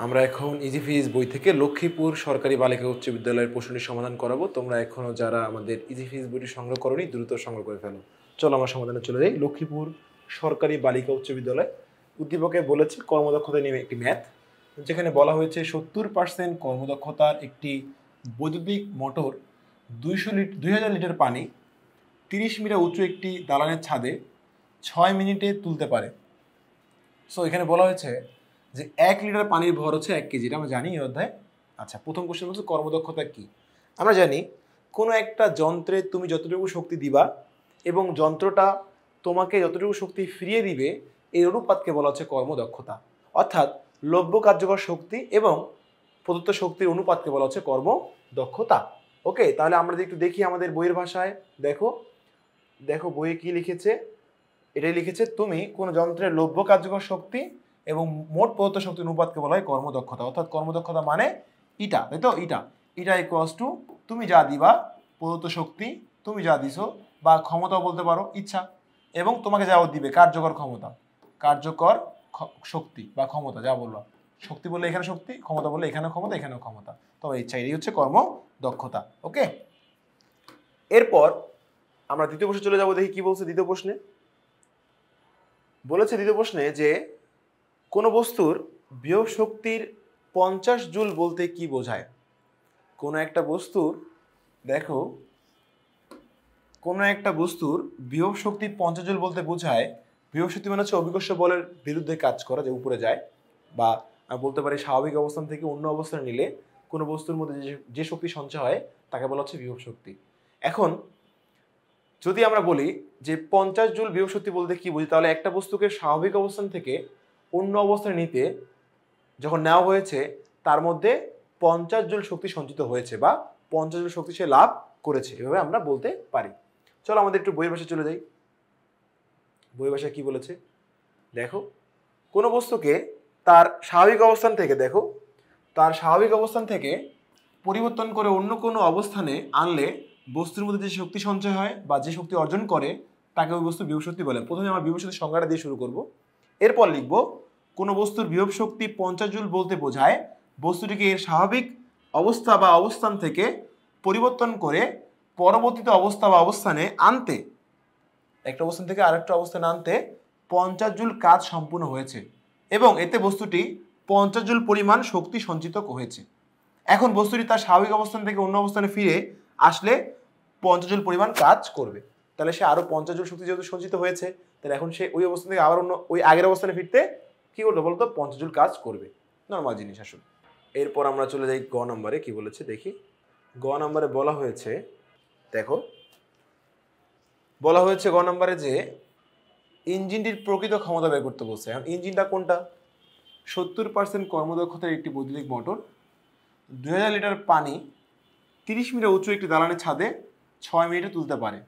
আমরা এখন ইজিফিজ বই থেকে লক্ষ্মীপুর সরকারি বালিকা উচ্চ বিদ্যালয়ের প্রশ্নটি সমাধান করাবো। তোমরা এখনো যারা আমাদের ইজিফিজ বইটি সংগ্রহ করোনি দ্রুত সংগ্রহ করে ফেলো। চলো আমরা সমাধানে চলে যাই। লক্ষ্মীপুর সরকারি বালিকা উচ্চ বিদ্যালয় উদ্দীপকে বলেছে কর্মদক্ষতা নিয়ে একটি ম্যাথ, যেখানে বলা হয়েছে 70% কর্মদক্ষতার একটি বৈদ্যুতিক মোটর 2000 লিটার পানি 30 মিটার উঁচু একটি দালানের ছাদে 6 মিনিটে তুলতে পারে। সো এখানে বলা হয়েছে যে 1 লিটার পানির ভর হচ্ছে 1 কেজি, এটা আমরা জানি এই অধ্যায়। আচ্ছা, প্রথম কোশ্চেন হচ্ছে কর্মদক্ষতা কি। আমরা জানি কোনো একটা যন্ত্রে তুমি যতটুকু শক্তি দিবা এবং যন্ত্রটা তোমাকে যতটুকু শক্তি ফিরিয়ে দিবে এই অনুপাতকে বলা হচ্ছে কর্মদক্ষতা, অর্থাৎ লব্য কার্যকর শক্তি এবং প্রদত্ত শক্তির অনুপাতকে বলা হচ্ছে কর্মদক্ষতা। ওকে, তাহলে আমরা যদি একটু দেখি আমাদের বইয়ের ভাষায়, দেখো দেখো বইয়ে কি লিখেছে। এটাই লিখেছে, তুমি কোনো যন্ত্রের লব্য কার্যকর শক্তি এবং মোট প্রদত্ত শক্তির অনুপাতকে বলা হয় কর্মদক্ষতা, অর্থাৎ কর্মদক্ষতা মানে ইটা, তাই তো? ইটা ইকুয়ালস টু তুমি যা দিবা প্রদত্ত শক্তি, তুমি যা দিছো, বা ক্ষমতাও বলতে পারো, ইচ্ছা, এবং তোমাকে যা দিবে কার্যকর ক্ষমতা, কার্যকর শক্তি বা ক্ষমতা, যা বললো। শক্তি বললে এখানে শক্তি, ক্ষমতা বললে এখানেও ক্ষমতা, এখানেও ক্ষমতা, তবে ইচ্ছা, এটাই হচ্ছে কর্মদক্ষতা। ওকে, এরপর আমরা দ্বিতীয় প্রশ্নে চলে যাবো। দেখি কি বলছে দ্বিতীয় প্রশ্নে। বলেছে দ্বিতীয় প্রশ্নে যে কোনো বস্তুর বিভব শক্তির 50 জুল বলতে কি বোঝায়। কোনো একটা বস্তুর, দেখো কোনো একটা বস্তুর বিভব শক্তি 50 জুল বলতে বোঝায়, বিভব শক্তি মানে হচ্ছে অভিকর্ষ বলের বিরুদ্ধে কাজ করা, যে উপরে যায়, বা বলতে পারি স্বাভাবিক অবস্থান থেকে অন্য অবস্থানে নিলে কোনো বস্তুর মধ্যে যে শক্তি সঞ্চয় হয় তাকে বলা হচ্ছে বিভব শক্তি। এখন যদি আমরা বলি যে 50 জুল বিভব শক্তি বলতে কি বুঝি, তাহলে একটা বস্তুকে স্বাভাবিক অবস্থান থেকে অন্য অবস্থানে নিতে যখন নেওয়া হয়েছে তার মধ্যে 50 জুল শক্তি সঞ্চিত হয়েছে বা 50 জুল শক্তি সে লাভ করেছে, এভাবে আমরা বলতে পারি। চলো আমাদের একটু বইয়ের ভাষায় চলে যাই। বইয়ের ভাষায় কি বলেছে দেখো, কোনো বস্তুকে তার স্বাভাবিক অবস্থান থেকে, দেখো তার স্বাভাবিক অবস্থান থেকে পরিবর্তন করে অন্য কোনো অবস্থানে আনলে বস্তুর মধ্যে যে শক্তি সঞ্চয় হয় বা যে শক্তি অর্জন করে তাকে ওই বস্তু বিভব শক্তি বলে। প্রথমে আমরা বিভব শক্তির সংজ্ঞাটা দিয়ে শুরু করব, এরপর লিখব কোনো বস্তুর বিভব শক্তি 50 জুল বলতে বোঝায় বস্তুটিকে এর স্বাভাবিক অবস্থা বা অবস্থান থেকে পরিবর্তন করে পরবর্তীতে অবস্থা বা অবস্থানে আনতে, একটা অবস্থান থেকে আরেকটা অবস্থানে আনতে 50 জুল কাজ সম্পূর্ণ হয়েছে এবং এতে বস্তুটি 50 জুল পরিমাণ শক্তি সঞ্চিত হয়েছে। এখন বস্তুটি তার স্বাভাবিক অবস্থান থেকে অন্য অবস্থানে ফিরে আসলে 50 জুল পরিমাণ কাজ করবে। তাহলে সে আরো 50 জুল শক্তি যেহেতু সঞ্চিত হয়েছে, তাহলে এখন সে ওই অবস্থান থেকে আবার অন্য ওই আগের অবস্থানে ফিরতে কি করবে বলতো, 50 জুল কাজ করবে। নর্মাল জিনিস আসলে। এরপর আমরা চলে যাই গ নম্বরে। কি বলেছে দেখি। গ নম্বরে বলা হয়েছে, দেখো বলা হয়েছে গ নম্বরে যে ইঞ্জিনটির প্রকৃত ক্ষমতা বের করতে বলছে। এখন ইঞ্জিনটা কোনটা, 70% কর্মদক্ষতার একটি বৈদ্যুতিক মোটর 2000 লিটার পানি 30 মিটার উঁচু একটি দালানের ছাদে 6 মিনিটে তুলতে পারে।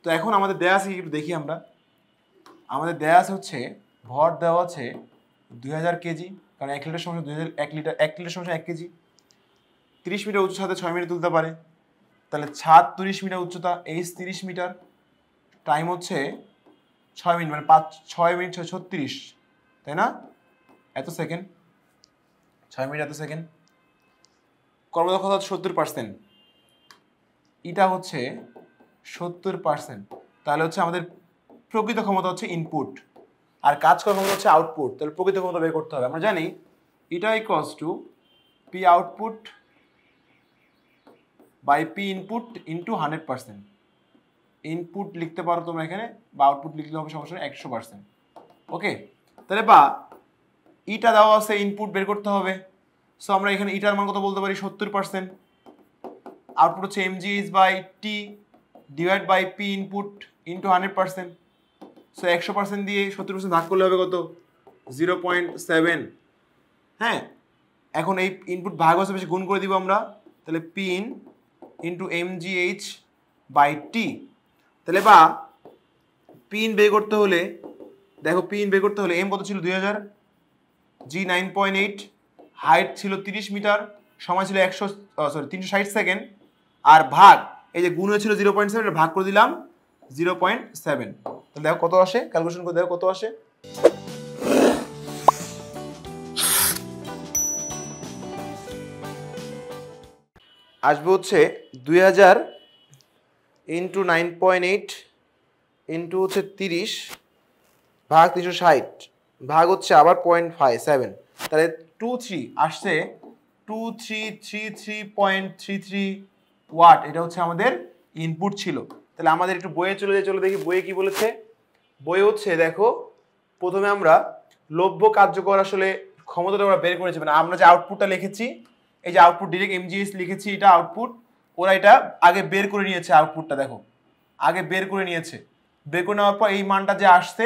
তো এখন আমাদের দেয়া আছে, একটু দেখি আমরা। আমাদের দেয়া আছে হচ্ছে ভর দেওয়া আছে 2000 কেজি, কারণ 1 লিটার সময় 2000, 1 লিটার সময় 1 কেজি, 30 মিটার উঁচু ছাদে 6 মিনিটে তুলতে পারে। তাহলে ছাদ 30 মিটার উচ্চতা, এইচ 30 মিটার, টাইম হচ্ছে 6 মিনিট, মানে 6 মিনিট 36, তাই না? এত সেকেন্ড, 6 মিনিট এত সেকেন্ড। কর্মদক্ষতা 70%, এটা হচ্ছে 70%, তাহলে হচ্ছে আমাদের প্রকৃত ক্ষমতা হচ্ছে ইনপুট আর কাজ করার ক্ষমতা হচ্ছে আউটপুট। তাহলে প্রকৃত ক্ষমতা বের করতে হবে। আমরা জানি এটা equals to P output by P input into 100%। Input লিখতে পারো তোমরা এখানে, বা আউটপুট লিখলে হবে সমস্যা নেই, 100%। ওকে, তাহলে বা ইটা দেওয়া আছে, ইনপুট বের করতে হবে। সো আমরা এখানে ইটার মান কত বলতে পারি, 70%। আউটপুট হচ্ছে mgh by T divide by P input into 100%। So 100% দিয়ে 70% ভাগ করলে হবে কত, 0.7। হ্যাঁ, এখন এই ইনপুট ভাগ হচ্ছে বেশি, গুণ করে দিব আমরা, তাহলে P in into mgh by T. তাহলে বা পিন বের করতে হলে, দেখো পিন বের করতে হলে এম কত ছিল 2000, জি 9.8, হাইট ছিল 30 মিটার, সময় ছিল 360 সেকেন্ড, আর ভাগ এই যে গুণ হয়েছিল 0.7, ভাগ করে দিলাম 0.7। তাহলে দেখো কত আসে, ক্যালকুলেশন করে দেখো কত আসে। আসবে হচ্ছে 2000 ইন্টু 9.8 ইন্টু হচ্ছে 30 ভাগ 360 ভাগ হচ্ছে আবার 0.57, তাহলে 23 আসছে 2333.33 ওয়াট। এটা হচ্ছে আমাদের ইনপুট ছিল। তাহলে আমাদের একটু বইয়ে চলে দেখি বইয়ে কি বলেছে। বইয়ে হচ্ছে দেখো, প্রথমে আমরা লভ্য কার্যকর আসলে ক্ষমতাটা আমরা বের করেছি, মানে আমরা যে আউটপুটটা লিখেছি, এই যে আউটপুট ডিরেক্ট এমজিএস লিখেছি, এটা আউটপুট, ওরা এটা আগে বের করে নিয়েছে। আউটপুটটা দেখো আগে বের করে নিয়েছে, বের করে নেওয়ার পর এই মানটা যে আসছে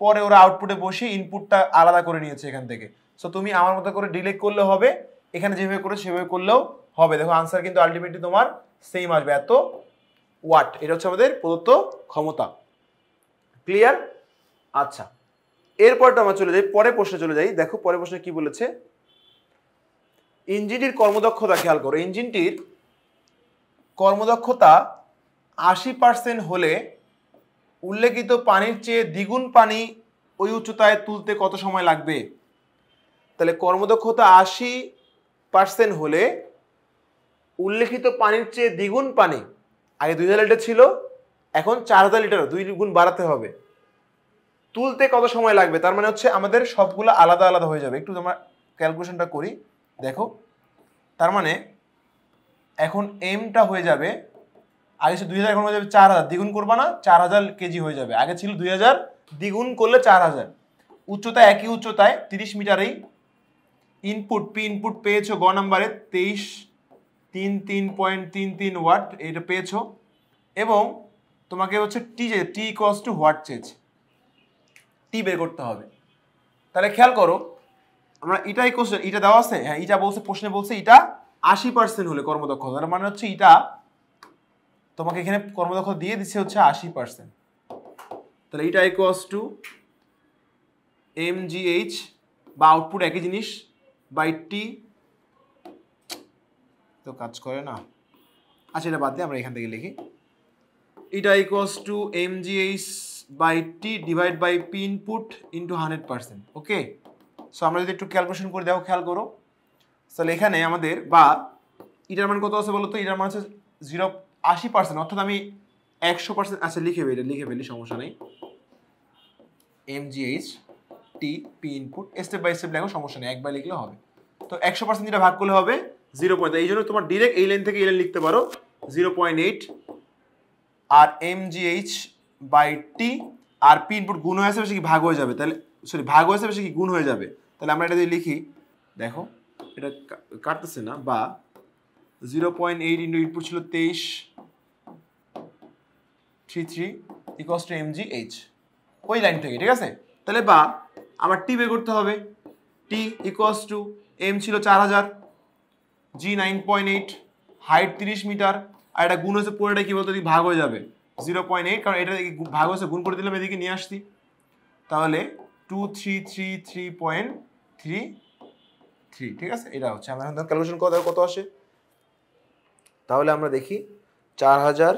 পরে ওরা আউটপুটে বসে ইনপুটটা আলাদা করে নিয়েছে এখান থেকে। সো তুমি আমার মতো করে ডিলেট করলে হবে, এখানে যেভাবে করে সেভাবে করলেও হবে। দেখো আনসার কিন্তু আলটিমেটলি তোমার সেম আসবে, এত ওয়াট। এটা হচ্ছে আমাদের প্রদত্ত ক্ষমতা। ক্লিয়ার? আচ্ছা, এরপরটা আমরা চলে যাই, পরের প্রশ্নে চলে যাই। দেখো পরের প্রশ্নে কি বলেছে, ইঞ্জিনটির কর্মদক্ষতা খেয়াল করো। ইঞ্জিনটির কর্মদক্ষতা 80% হলে উল্লেখিত পানির চেয়ে দ্বিগুণ পানি ওই উচ্চতায় তুলতে কত সময় লাগবে? তাহলে কর্মদক্ষতা 80% হলে উল্লেখিত পানির চেয়ে দ্বিগুণ পানি, আগে 2000 লিটার ছিল, এখন 4000 লিটার, 2 গুণ বাড়াতে হবে, তুলতে কত সময় লাগবে? তার মানে হচ্ছে আমাদের সবগুলো আলাদা আলাদা হয়ে যাবে। একটু আমরা ক্যালকুলেশনটা করি। দেখো তার মানে এখন এমটা হয়ে যাবে, আগে ছিল 2000, এখন হয়ে যাবে 4000, দ্বিগুণ করবা না, 4000 কেজি হয়ে যাবে। আগে ছিল 2000, দ্বিগুণ করলে 4000। উচ্চতা একই উচ্চতায় 30 মিটারেই। ইনপুট পি ইনপুট পেয়েছো গ নাম্বারে 2333.33 ওয়াট, এটা পেয়েছো। এবং তোমাকে হচ্ছে টি যে টি ইকুয়ালস টু হোয়াট চেয়েছে, টি বের করতে হবে। তাহলে খেয়াল করো, আমরা এটাই কোশ্চেন, এটা দেওয়া আছে, হ্যাঁ এটা বলছে, প্রশ্নে বলছে এটা 80% হলে কর্মদক্ষতা, তার মানে হচ্ছে এটা তোমাকে এখানে কর্মদক্ষতা দিয়ে দিচ্ছে হচ্ছে 80%। তাহলে এটা ইকুয়ালস টু mgh বা আউটপুট একই জিনিস বাই টি, তো কাজ করে না। আচ্ছা এটা বাদ দিয়ে আমরা এখান থেকে লিখি, এটা equals to mgh by T divide by P input into 100%। Okay, so আমরা যদি একটু ক্যালকুলেশন করে দেখো, খেয়াল করো। তাহলে এখানে আমাদের বা এটার মান কত আছে বলো তো? এটার মান হচ্ছে 80%, অর্থাৎ আমি 100%, আচ্ছা লিখে ফেলি, সমস্যা নেই। mgh T P input, step by step লেখো, সমস্যা নেই, একবার লিখলে হবে। তো 100% যেটা ভাগ করলে হবে 0. এই জন্য তোমার ডিরেক্ট এই লাইন থেকে এই লাইন লিখতে পারো 0.8, আর mgh বাই টি, আর পি ইনপুট গুণ হয়ে আসে বেশি কি ভাগ হয়ে যাবে, তাহলে সরি ভাগ হয়েছে বেশি কি গুণ হয়ে যাবে। তাহলে আমরা এটা যদি লিখি, দেখো এটা কাটতেছে না, বা 0.8 ইন্টু ইনপুট ছিল 2333 ইকুয়ালস টু mgh, ওই লাইন থেকে, ঠিক আছে। তাহলে বা আমার টি বের করতে হবে, টি ইকুয়ালস টু এম ছিল 4000, জি 9.8, হাইট 30 মিটার, আর এটা গুণ হয়েছে পুরোটা কি বলতো ভাগ হয়ে যাবে 0.8, কারণ এটা ভাগ হয়েছে, গুণ করে দিলাম, এদিকে নিয়ে আসছি, তাহলে 2333.33, ঠিক আছে। এটা হচ্ছে আমরা এখন ক্যালকুলেশন কত আসে, তাহলে আমরা দেখি 4000,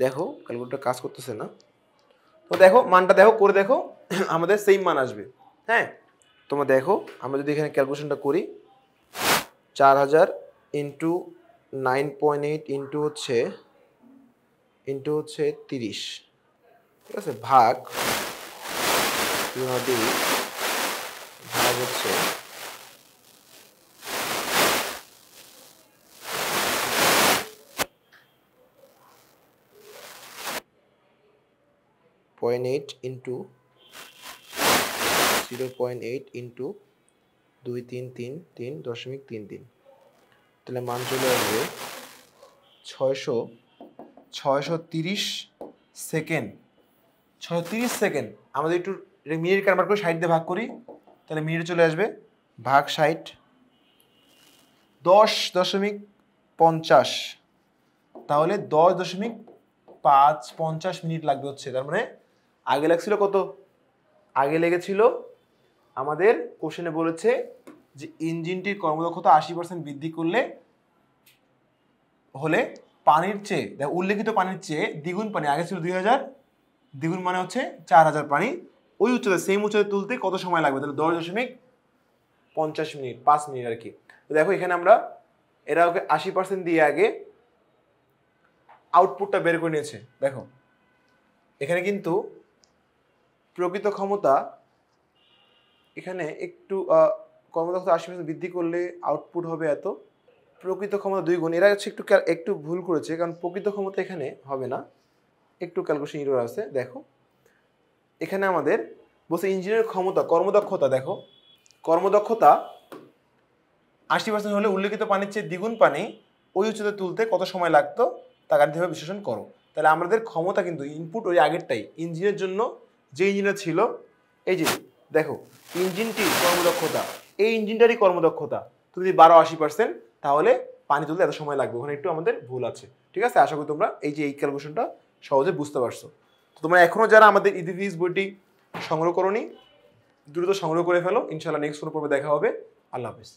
দেখো ক্যালকুলেটর কাজ করতেছে না, তো দেখো মানটা দেখো, করে দেখো আমাদের সেম মান আসবে। হ্যাঁ তোমরা দেখো, আমরা যদি এখানে ক্যালকুলেশনটা করি, 4000 ইন্টু 9.8 ইন্টু হচ্ছে 30, ঠিক আছে, ভাগ হচ্ছে 0.8 ইন্টু 0.8 ইন্টু 2333.33, তাহলে মান চলে আসবে 630 সেকেন্ড। 630 সেকেন্ড, আমাদের একটু মিনিট কারবার করে 60 দিয়ে ভাগ করি, তাহলে মিনিট চলে আসবে ভাগ 60, 10.50, তাহলে 10.50 মিনিট লাগবে হচ্ছে। তার মানে আগে লাগছিল কত? আগে লেগেছিল আমাদের কোশ্চেনে বলেছে যে ইঞ্জিনটির কর্মদক্ষতা 80% বৃদ্ধি করলে হলে পানির চেয়ে, উল্লেখিত পানির চেয়ে দ্বিগুণ পানি, আগে ছিল 2000, দ্বিগুণ মানে হচ্ছে 4000 পানি ওই উচ্চতা, সেম উচ্চতা তুলতে কত সময় লাগবে? তাহলে 10.50 মিনিট, 5 মিনিট আর কি। তো দেখো এখানে আমরা এরা ওকে 80% দিয়ে আগে আউটপুটটা বের করে নিয়েছে। দেখো এখানে কিন্তু প্রকৃত ক্ষমতা এখানে একটু কর্মদক্ষতা 80% বৃদ্ধি করলে আউটপুট হবে এত, প্রকৃত ক্ষমতা 2 গুণ। এরা হচ্ছে একটু ভুল করেছে, কারণ প্রকৃত ক্ষমতা এখানে হবে না, একটু ক্যালকুলেশন এরর আছে। দেখো এখানে আমাদের বলছে ইঞ্জিনের ক্ষমতা কর্মদক্ষতা, দেখো কর্মদক্ষতা 80% হলে উল্লেখিত পানির চেয়ে দ্বিগুণ পানি ওই উচ্চতা তুলতে কত সময় লাগতো তা গাণিতিকভাবে বিশ্লেষণ করো। তাহলে আমাদের ক্ষমতা কিন্তু ইনপুট ওই আগেরটাই, ইঞ্জিনের জন্য যে ইঞ্জিনটা ছিল, এই যে দেখো ইঞ্জিনটির কর্মদক্ষতা, এই ইঞ্জিনটারই কর্মদক্ষতা তুমি যদি 80% তাহলে পানি তুলতে এত সময় লাগবে। ওখানে একটু আমাদের ভুল আছে, ঠিক আছে? আশা করি তোমরা এই যে এই ক্যালকুলেশনটা সহজে বুঝতে পারছো। তো তোমরা এখনও যারা আমাদের ইজি ফিজিক্স বইটি সংগ্রহ করোনি দ্রুত সংগ্রহ করে ফেলো। ইনশাআল্লাহ নেক্সট কোনো পর্বে দেখা হবে। আল্লাহ হাফেজ।